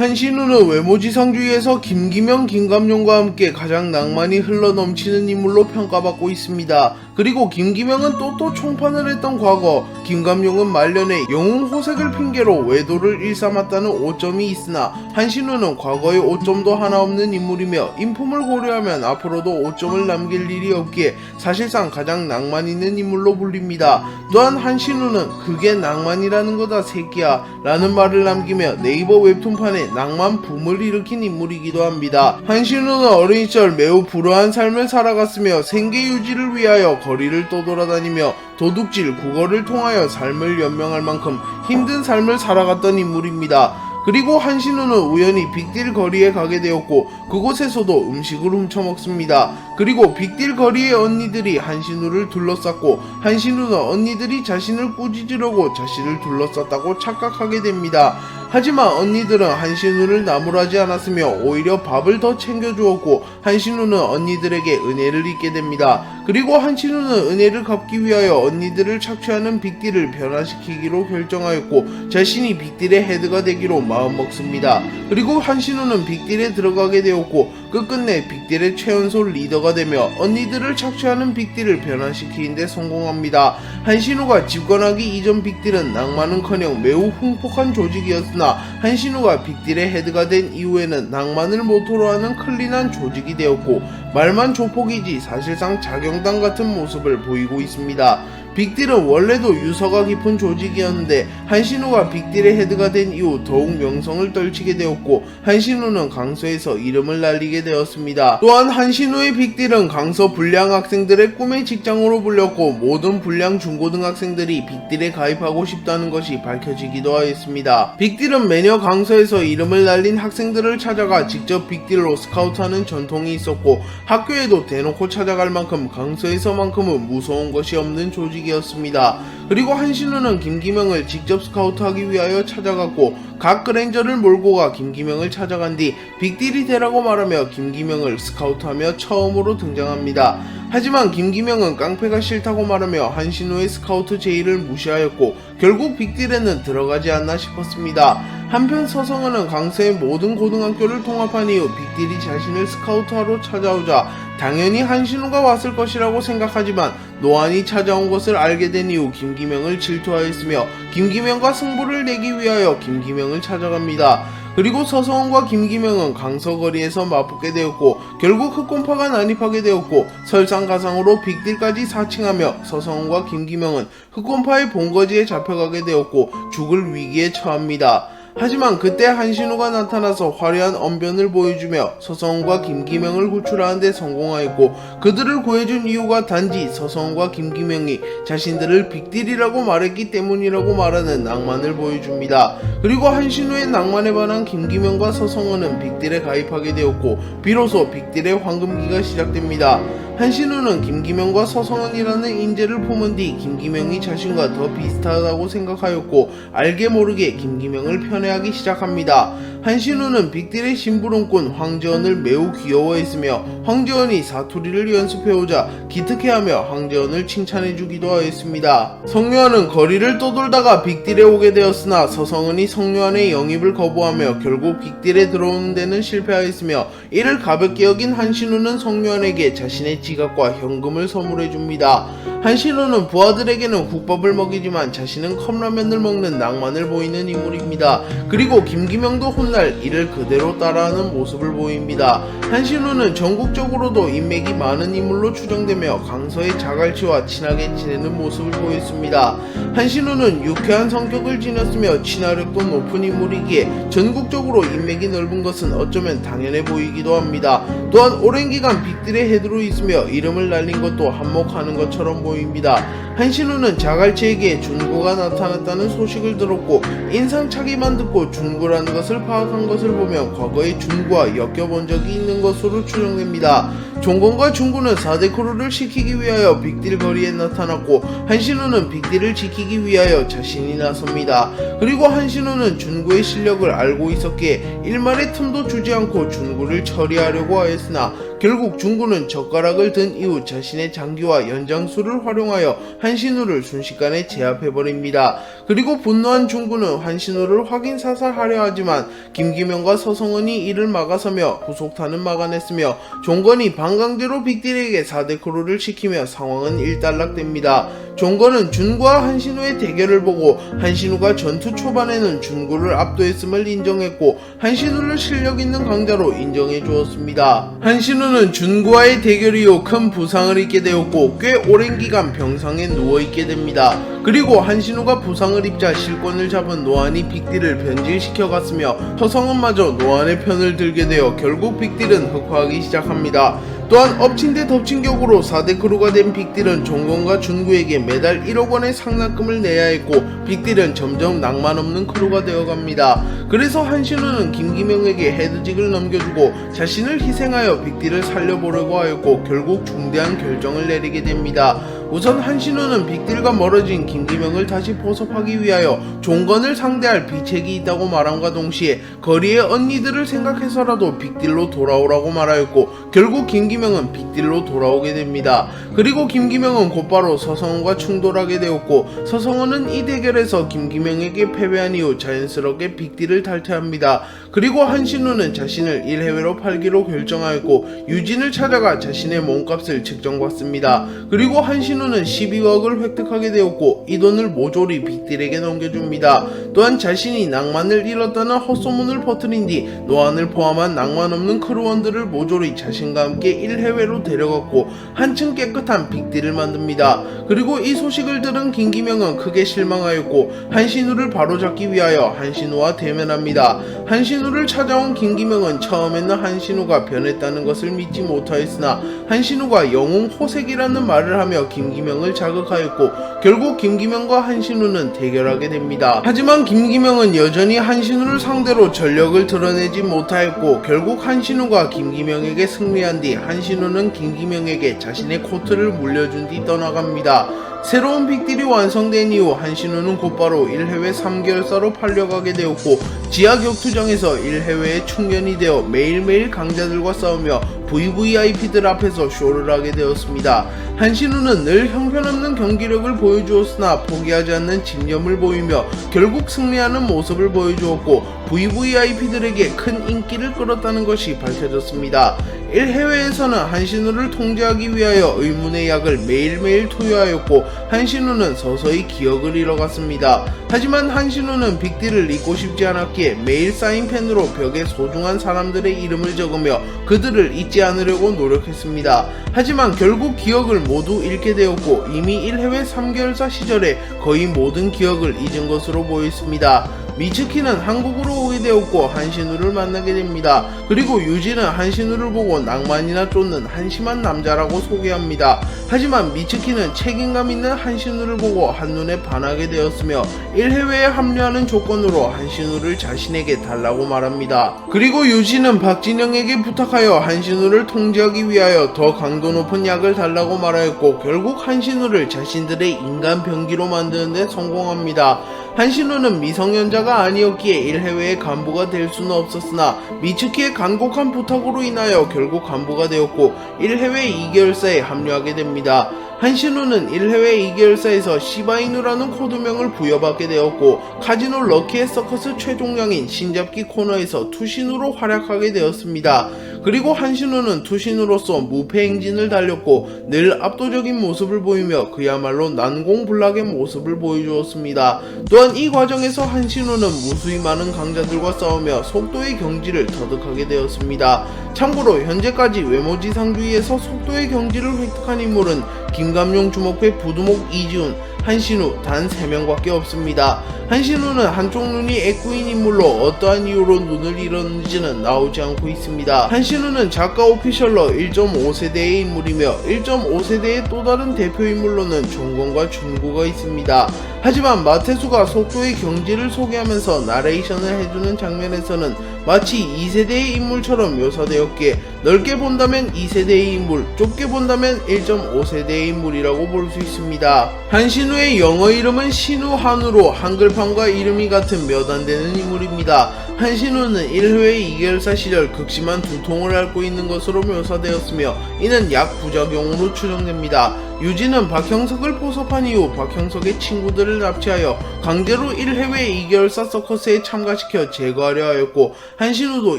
한신우는 외모지상주의에서 김기명, 김감룡과 함께 가장 낭만이 흘러넘치는 인물로 평가받고 있습니다. 그리고 김기명은 또또 총판을 했던 과거, 김감룡은 말년에 영웅호색을 핑계로 외도를 일삼았다는 오점이 있으나 한신우는 과거에 오점도 하나 없는 인물이며 인품을 고려하면 앞으로도 오점을 남길 일이 없기에 사실상 가장 낭만 있는 인물로 불립니다. 또한 한신우는 그게 낭만이라는 거다 새끼야 라는 말을 남기며 네이버 웹툰판에 낭만 붐을 일으킨 인물이기도 합니다. 한신우는 어린 시절 매우 불우한 삶을 살아갔으며 생계 유지를 위하여 거리를 떠돌아다니며 도둑질, 국어를 통하여 삶을 연명할 만큼 힘든 삶을 살아갔던 인물입니다. 그리고 한신우는 우연히 빅딜 거리에 가게 되었고 그곳에서도 음식을 훔쳐먹습니다. 그리고 빅딜 거리의 언니들이 한신우를 둘러쌌고 한신우는 언니들이 자신을 꾸짖으려고 자신을 둘러쌌다고 착각하게 됩니다. 하지만 언니들은 한신우를 나무라지 않았으며 오히려 밥을 더 챙겨주었고 한신우는 언니들에게 은혜를 잊게 됩니다. 그리고 한신우는 은혜를 갚기 위하여 언니들을 착취하는 빅딜을 변화시키기로 결정하였고 자신이 빅딜의 헤드가 되기로 마음먹습니다. 그리고 한신우는 빅딜에 들어가게 되었고 끝끝내 빅딜의 최연소 리더가 되며 언니들을 착취하는 빅딜을 변화시키는 데 성공합니다. 한신우가 집권하기 이전 빅딜은 낭만은커녕 매우 흉폭한 조직이었으나 한신우가 빅딜의 헤드가 된 이후에는 낭만을 모토로 하는 클린한 조직이 되었고 말만 조폭이지 사실상 자경단 같은 모습을 보이고 있습니다. 빅딜은 원래도 유서가 깊은 조직이었는데 한신우가 빅딜의 헤드가 된 이후 더욱 명성을 떨치게 되었고 한신우는 강서에서 이름을 날리게 되었습니다. 또한 한신우의 빅딜은 강서 불량 학생들의 꿈의 직장으로 불렸고 모든 불량 중고등학생들이 빅딜에 가입하고 싶다는 것이 밝혀지기도 하였습니다. 빅딜은 매년 강서에서 이름을 날린 학생들을 찾아가 직접 빅딜로 스카우트하는 전통이 있었고 학교에도 대놓고 찾아갈 만큼 강서에서만큼은 무서운 것이 없는 조직이었습니다. 그리고 한신우는 김기명을 직접 스카우트하기 위하여 찾아갔고 각 그랜저를 몰고 가 김기명을 찾아간 뒤 빅딜이 되라고 말하며 김기명을 스카우트하며 처음으로 등장합니다. 하지만 김기명은 깡패가 싫다고 말하며 한신우의 스카우트 제의를 무시하였고 결국 빅딜에는 들어가지 않나 싶었습니다. 한편 서성은은 강서의 모든 고등학교를 통합한 이후 빅딜이 자신을 스카우트하러 찾아오자 당연히 한신우가 왔을 것이라고 생각하지만 노안이 찾아온 것을 알게 된 이후 김기명을 질투하였으며 김기명과 승부를 내기 위하여 김기명을 찾아갑니다. 그리고 서성은과 김기명은 강서거리에서 맞붙게 되었고 결국 흑곰파가 난입하게 되었고 설상가상으로 빅딜까지 사칭하며 서성은과 김기명은 흑곰파의 본거지에 잡혀가게 되었고 죽을 위기에 처합니다. 하지만 그때 한신우가 나타나서 화려한 언변을 보여주며 서성은과 김기명을 구출하는 데 성공하였고 그들을 구해준 이유가 단지 서성은과 김기명이 자신들을 빅딜이라고 말했기 때문이라고 말하는 낭만을 보여줍니다. 그리고 한신우의 낭만에 반한 김기명과 서성은은 빅딜에 가입하게 되었고 비로소 빅딜의 황금기가 시작됩니다. 한신우는 김기명과 서성은이라는 인재를 품은 뒤 김기명이 자신과 더 비슷하다고 생각하였고 알게 모르게 김기명을 편애하기 시작합니다. 한신우는 빅딜의 심부름꾼 황재원을 매우 귀여워했으며 황재원이 사투리를 연습해오자 기특해하며 황재원을 칭찬해주기도 하였습니다. 성묘한은 거리를 떠돌다가 빅딜에 오게 되었으나 서성은이 성묘한의 영입을 거부하며 결국 빅딜에 들어오는 데는 실패하였으며 이를 가볍게 여긴 한신우는 성묘한에게 자신의 지갑과 현금을 선물해줍니다. 한신우는 부하들에게는 국밥을 먹이지만 자신은 컵라면을 먹는 낭만을 보이는 인물입니다. 그리고 김기명도 훗날 이를 그대로 따라하는 모습을 보입니다. 한신우는 전국적으로도 인맥이 많은 인물로 추정되며 강서의 자갈치와 친하게 지내는 모습을 보였습니다. 한신우는 유쾌한 성격을 지녔으며 친화력도 높은 인물이기에 전국적으로 인맥이 넓은 것은 어쩌면 당연해 보이기도 합니다. 또한 오랜 기간 빅딜의 헤드로 있으며 이름을 날린 것도 한몫하는 것처럼 보입니다. 한신우는 자갈치에게 준구가 나타났다는 소식을 들었고 인상착의만 듣고 준구라는 것을 파악한 것을 보면 과거에 준구와 엮여본 적이 있는 것으로 추정됩니다. 종건과 준구는 4대 크루를 시키기 위하여 빅딜 거리에 나타났고 한신우는 빅딜을 지키기 위하여 자신이 나섭니다. 그리고 한신우는 준구의 실력을 알고 있었기에 일말의 틈도 주지 않고 준구를 처리하려고 하였으나 결국 준구는 젓가락을 든 이후 자신의 장기와 연장술을 활용하여 한신우를 순식간에 제압해버립니다. 그리고 분노한 중구는 한신우를 확인 사살하려 하지만 김기명과 서성은이 이를 막아서며 후속탄은 막아냈으며 종건이 반강제로 빅딜에게 4대 크루를 시키며 상황은 일단락됩니다. 종건은 준구와 한신우의 대결을 보고 한신우가 전투 초반에는 준구를 압도했음을 인정했고 한신우를 실력 있는 강자로 인정해 주었습니다. 한신우는 준구와의 대결 이후 큰 부상을 입게 되었고 꽤 오랜 기간 병상에 누워있게 됩니다. 그리고 한신우가 부상을 입자 실권을 잡은 노안이 빅딜을 변질시켜갔으며 서성은마저 노안의 편을 들게 되어 결국 빅딜은 흑화하기 시작합니다. 또한 엎친 데 덮친 격으로 4대 크루가 된 빅딜은 종건과 준구에게 매달 1억 원의 상납금을 내야 했고 빅딜은 점점 낭만 없는 크루가 되어갑니다. 그래서 한신우는 김기명에게 헤드직을 넘겨주고 자신을 희생하여 빅딜을 살려보려고 하였고 결국 중대한 결정을 내리게 됩니다. 우선 한신우는 빅딜과 멀어진 김기명을 다시 포섭하기 위하여 종건을 상대할 비책이 있다고 말함과 동시에 거리의 언니들을 생각해서라도 빅딜로 돌아오라고 말하였고 결국 김기명은 빅딜로 돌아오게 됩니다. 그리고 김기명은 곧바로 서성은과 충돌하게 되었고 서성은은 이 대결에서 김기명에게 패배한 이후 자연스럽게 빅딜을 탈퇴합니다. 그리고 한신우는 자신을 1해외로 팔기로 결정하였고 유진을 찾아가 자신의 몸값을 측정받습니다. 그리고 한신우는 12억을 획득하게 되었고 이 돈을 모조리 빅딜에게 넘겨줍니다. 또한 자신이 낭만을 잃었다는 헛소문을 퍼뜨린 뒤 노안을 포함한 낭만 없는 크루원들을 모조리 자신과 함께 1해외로 데려갔고 한층 깨끗한 빅딜을 만듭니다. 그리고 이 소식을 들은 김기명은 크게 실망하였고 한신우를 바로잡기 위하여 한신우와 대면합니다. 한신우를 찾아온 김기명은 처음에는 한신우가 변했다는 것을 믿지 못하였으나 한신우가 영웅 호색이라는 말을 하며 김기명을 자극하였고 결국 김기명과 한신우는 대결하게 됩니다. 하지만 김기명은 여전히 한신우를 상대로 전력을 드러내지 못하였고 결국 한신우가 김기명에게 승리한 뒤 한신우는 김기명에게 자신의 코트를 물려준 뒤 떠나갑니다. 새로운 빅딜이 완성된 이후 한신우는 곧바로 1해외 3개월사로 팔려가게 되었고 지하 격투장에서 1해외에 충전이 되어 매일매일 강자들과 싸우며 VVIP들 앞에서 쇼를 하게 되었습니다. 한신우는 늘 형편없는 경기력을 보여주었으나 포기하지 않는 집념을 보이며 결국 승리하는 모습을 보여주었고 VVIP들에게 큰 인기를 끌었다는 것이 밝혀졌습니다. 1해외에서는 한신우를 통제하기 위하여 의문의 약을 매일매일 투여하였고 한신우는 서서히 기억을 잃어갔습니다. 하지만 한신우는 빅딜을 잊고 싶지 않았기에 매일 사인펜으로 벽에 소중한 사람들의 이름을 적으며 그들을 잊지 않으려고 노력했습니다. 하지만 결국 기억을 모두 잃게 되었고 이미 1해외 3개월사 시절에 거의 모든 기억을 잊은 것으로 보였습니다. 미츠키는 한국으로 오게 되었고 한신우를 만나게 됩니다. 그리고 유진은 한신우를 보고 낭만이나 쫓는 한심한 남자라고 소개합니다. 하지만 미츠키는 책임감 있는 한신우를 보고 한눈에 반하게 되었으며 1해외에 합류하는 조건으로 한신우를 자신에게 달라고 말합니다. 그리고 유진은 박진영에게 부탁하여 한신우를 통제하기 위하여 더 강도 높은 약을 달라고 말하였고 결국 한신우를 자신들의 인간 병기로 만드는 데 성공합니다. 한신우는 미성년자가 아니었기에 1해외의 간부가 될 수는 없었으나 미츠키의 간곡한 부탁으로 인하여 결국 간부가 되었고 1해외 2개월사에 합류하게 됩니다. 한신우는 1해외 2개월사에서 시바이누라는 코드명을 부여받게 되었고 카지노 럭키의 서커스 최종량인 신잡기 코너에서 투신으로 활약하게 되었습니다. 그리고 한신우는 투신으로서 무패 행진을 달렸고 늘 압도적인 모습을 보이며 그야말로 난공불락의 모습을 보여주었습니다. 또한 이 과정에서 한신우는 무수히 많은 강자들과 싸우며 속도의 경지를 터득하게 되었습니다. 참고로 현재까지 외모지상주의에서 속도의 경지를 획득한 인물은 김감용 주목회 부두목 이지훈, 한신우 단 3명밖에 없습니다. 한신우는 한쪽 눈이 애꾸인 인물로 어떠한 이유로 눈을 잃었는지는 나오지 않고 있습니다. 한신우는 작가 오피셜러 1.5세대의 인물이며 1.5세대의 또 다른 대표 인물로는 종건과 준구가 있습니다. 하지만 마테수가 속도의 경지를 소개하면서 나레이션을 해주는 장면에서는 마치 2세대의 인물처럼 묘사되었기에 넓게 본다면 2세대의 인물, 좁게 본다면 1.5세대의 인물이라고 볼 수 있습니다. 한신우의 영어 이름은 신우한우로 한글판과 이름이 같은 몇 안되는 인물입니다. 한신우는 1회 2개월사 시절 극심한 두통을 앓고 있는 것으로 묘사되었으며 이는 약 부작용으로 추정됩니다. 유진은 박형석을 포섭한 이후 박형석의 친구들을 납치하여 강제로 1해외 2개월사 서커스에 참가시켜 제거하려 하였고, 한신우도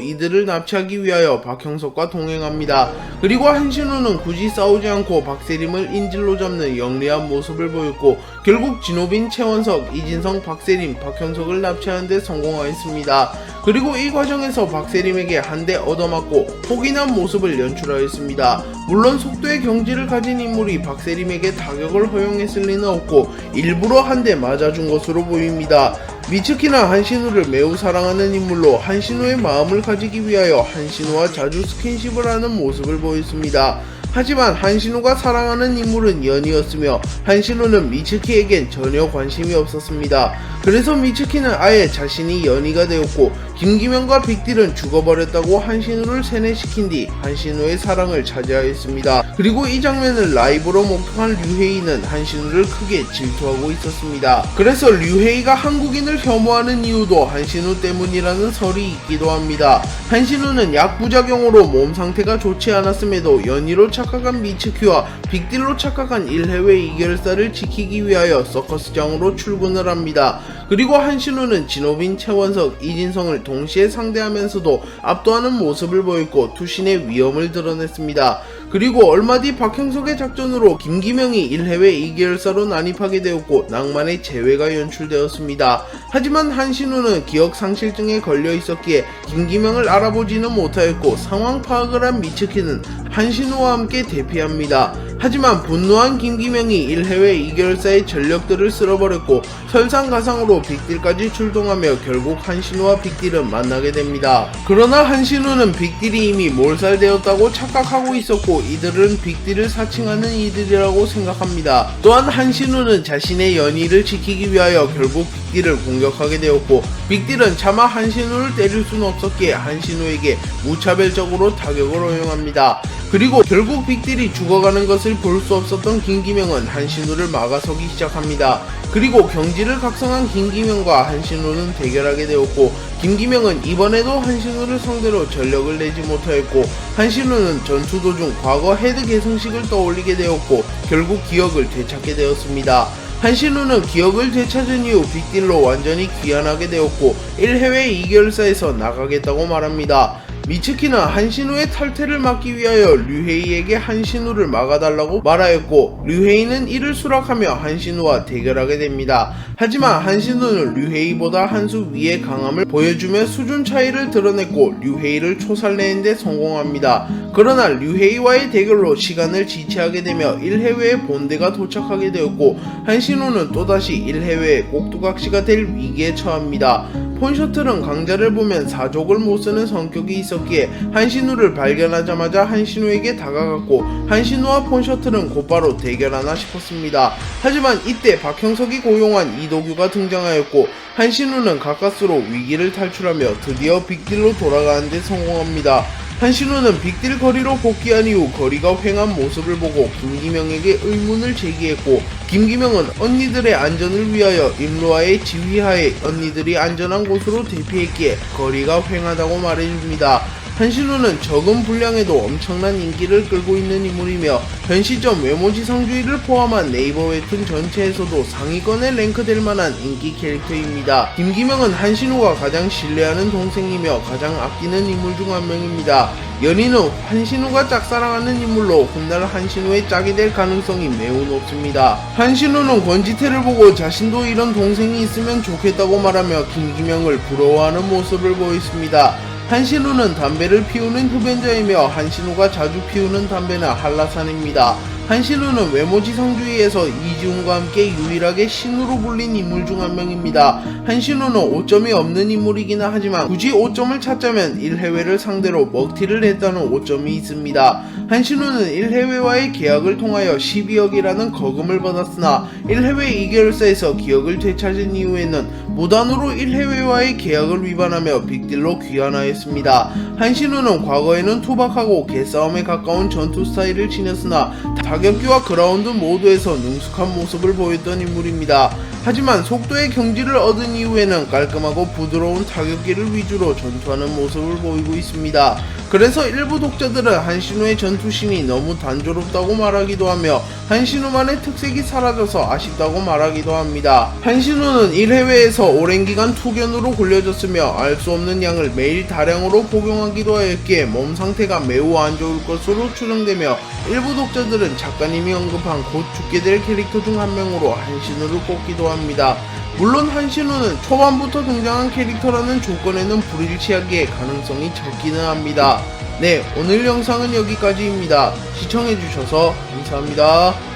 이들을 납치하기 위하여 박형석과 동행합니다. 그리고 한신우는 굳이 싸우지 않고 박세림을 인질로 잡는 영리한 모습을 보였고, 결국 진호빈, 최원석, 이진성, 박세림, 박형석을 납치하는 데 성공하였습니다. 그리고 이 과정에서 박세림에게 한 대 얻어맞고 포기한 모습을 연출하였습니다. 물론 속도의 경지를 가진 인물이 박세림에게 타격을 허용했을 리는 없고 일부러 한 대 맞아준 것으로 보입니다. 미츠키는 한신우를 매우 사랑하는 인물로 한신우의 마음을 가지기 위하여 한신우와 자주 스킨십을 하는 모습을 보였습니다. 하지만 한신우가 사랑하는 인물은 연이었으며 한신우는 미츠키에겐 전혀 관심이 없었습니다. 그래서 미츠키는 아예 자신이 연이가 되었고, 김기명과 빅딜은 죽어버렸다고 한신우를 세뇌시킨 뒤 한신우의 사랑을 차지하였습니다. 그리고 이 장면을 라이브로 목격한 류헤이는 한신우를 크게 질투하고 있었습니다. 그래서 류헤이가 한국인을 혐오하는 이유도 한신우 때문이라는 설이 있기도 합니다. 한신우는 약 부작용으로 몸 상태가 좋지 않았음에도 연이로 착각한 미츠키와 빅딜로 착각한 1해외 2개월사를 지키기 위하여 서커스장으로 출근을 합니다. 그리고 한신우는 진호빈, 최원석, 이진성을 동시에 상대하면서도 압도하는 모습을 보였고 투신의 위험을 드러냈습니다. 그리고 얼마 뒤 박형석의 작전으로 김기명이 1해외 2개월사로 난입하게 되었고 낭만의 재회가 연출되었습니다. 하지만 한신우는 기억상실증에 걸려 있었기에 김기명을 알아보지는 못하였고, 상황 파악을 한 미츠키는 한신우와 함께 대피합니다. 하지만 분노한 김기명이 1해외 2개월사의 전력들을 쓸어버렸고 설상가상으로 빅딜까지 출동하며 결국 한신우와 빅딜은 만나게 됩니다. 그러나 한신우는 빅딜이 이미 몰살되었다고 착각하고 있었고 이들은 빅딜을 사칭하는 이들이라고 생각합니다. 또한 한신우는 자신의 연희를 지키기 위하여 결국 빅딜을 공격하게 되었고, 빅딜은 차마 한신우를 때릴 수는 없었기에 한신우에게 무차별적으로 타격을 허용합니다. 그리고 결국 빅딜이 죽어가는 것을 볼 수 없었던 김기명은 한신우를 막아서기 시작합니다. 그리고 경지를 각성한 김기명과 한신우는 대결하게 되었고, 김기명은 이번에도 한신우를 상대로 전력을 내지 못하였고, 한신우는 전투 도중 과거 헤드 개성식을 떠올리게 되었고 결국 기억을 되찾게 되었습니다. 한신우는 기억을 되찾은 이후 빅딜로 완전히 귀환하게 되었고 1해외 2개월사에서 나가겠다고 말합니다. 미츠키는 한신우의 탈퇴를 막기 위하여 류헤이에게 한신우를 막아달라고 말하였고, 류헤이는 이를 수락하며 한신우와 대결하게 됩니다. 하지만 한신우는 류헤이보다 한 수 위의 강함을 보여주며 수준 차이를 드러냈고 류헤이를 초살내는 데 성공합니다. 그러나 류헤이와의 대결로 시간을 지체하게 되며 1해외의 본대가 도착하게 되었고 한신우는 또다시 1해외의 꼭두각시가 될 위기에 처합니다. 폰셔틀은 강자를 보면 사족을 못쓰는 성격이 있었기에 한신우를 발견하자마자 한신우에게 다가갔고 한신우와 폰셔틀은 곧바로 대결하나 싶었습니다. 하지만 이때 박형석이 고용한 이도규가 등장하였고 한신우는 가까스로 위기를 탈출하며 드디어 빅딜로 돌아가는 데 성공합니다. 한신우는 빅딜 거리로 복귀한 이후 거리가 횡한 모습을 보고 김기명에게 의문을 제기했고, 김기명은 언니들의 안전을 위하여 임루아의 지휘하에 언니들이 안전한 곳으로 대피했기에 거리가 횡하다고 말해줍니다. 한신우는 적은 분량에도 엄청난 인기를 끌고 있는 인물이며 현 시점 외모지상주의를 포함한 네이버 웹툰 전체에서도 상위권에 랭크될 만한 인기 캐릭터입니다. 김기명은 한신우가 가장 신뢰하는 동생이며 가장 아끼는 인물 중 한 명입니다. 연희는 한신우가 짝사랑하는 인물로 훗날 한신우의 짝이 될 가능성이 매우 높습니다. 한신우는 권지태를 보고 자신도 이런 동생이 있으면 좋겠다고 말하며 김기명을 부러워하는 모습을 보였습니다. 한신우는 담배를 피우는 흡연자이며 한신우가 자주 피우는 담배는 한라산입니다. 한신우는 외모지상주의에서 이지훈과 함께 유일하게 신우로 불린 인물 중 한 명입니다. 한신우는 오점이 없는 인물이기는 하지만 굳이 오점을 찾자면 1해외를 상대로 먹튀를 했다는 오점이 있습니다. 한신우는 1해외와의 계약을 통하여 12억이라는 거금을 받았으나 1해외 2개월사에서 기억을 되찾은 이후에는 무단으로 1해외와의 계약을 위반하며 빅딜로 귀환하였습니다. 한신우는 과거에는 투박하고 개싸움에 가까운 전투 스타일을 지녔으나 타격기와 그라운드 모두에서 능숙한 모습을 보였던 인물입니다. 하지만 속도의 경지를 얻은 이후에는 깔끔하고 부드러운 타격기를 위주로 전투하는 모습을 보이고 있습니다. 그래서 일부 독자들은 한신우의 전투신이 너무 단조롭다고 말하기도 하며 한신우만의 특색이 사라져서 아쉽다고 말하기도 합니다. 한신우는 1회회에서 오랜 기간 투견으로 굴려졌으며 알 수 없는 양을 매일 다량으로 복용하기도 하였기에 몸 상태가 매우 안 좋을 것으로 추정되며 일부 독자들은 작가님이 언급한 곧 죽게 될 캐릭터 중 한 명으로 한신우를 꼽기도 합니다. 물론 한신우는 초반부터 등장한 캐릭터라는 조건에는 불일치하기에 가능성이 적기는 합니다. 네, 오늘 영상은 여기까지입니다. 시청해주셔서 감사합니다.